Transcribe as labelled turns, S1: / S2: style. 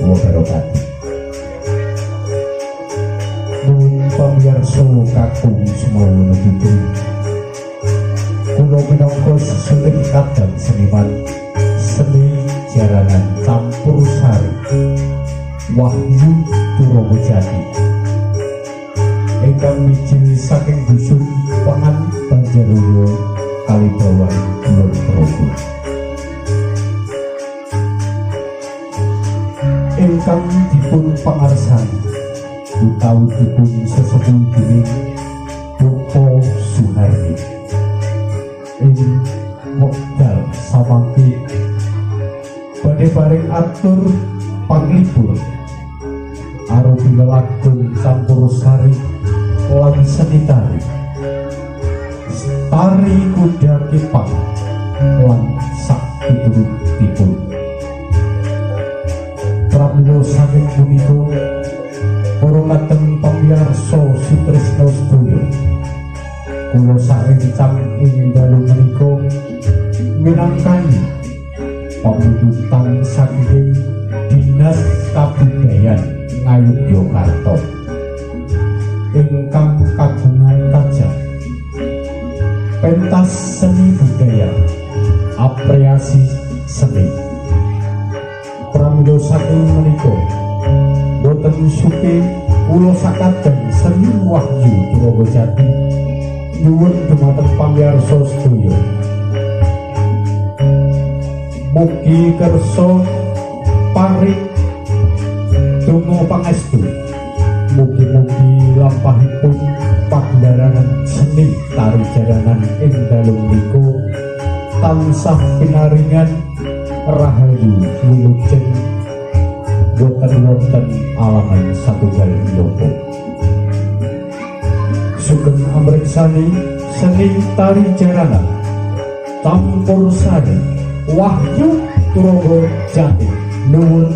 S1: wabarakatuh. Nuwun pamirsa kakung semono putri, kula minangka sesulit kadang seniman seni jaranan campur sari Wahyu Turobojati ingkang mijil saking dusun Pangan Banjaraya Kalibawan Kulon Progo ingkang dipun pangarsani utawi dipun sesepuh dening Bapak Suhardi ing wekdal samangke badhe bareng atur panglipur arupi lelagon campur sari lan seni tari kuda kepang lan sak piturutipun. Pramila saking punika para kadang pamirsa sutresna sedaya kula sarencang ing dalu menika minangkani pamitutan saking Dinas Kabudayan Ngayogyakarta ingkang kagungan tajam pentas seni budaya apresiasi seni. Pramila saking menika boten suke kula sakadang seni Wahyu Turobojati nyuwun dhumateng pamirsa sedaya mugi kersa paring donga pangestu, mugi-mugi lampahipun pagelaran seni tari jaranan ing dalu menika tansah pinaringan rahayu wilujeng boten wonten alangan satunggal napa. Sugeng amreksani seni tari jaranan campur sari Wahyu Turobojati. Nuwun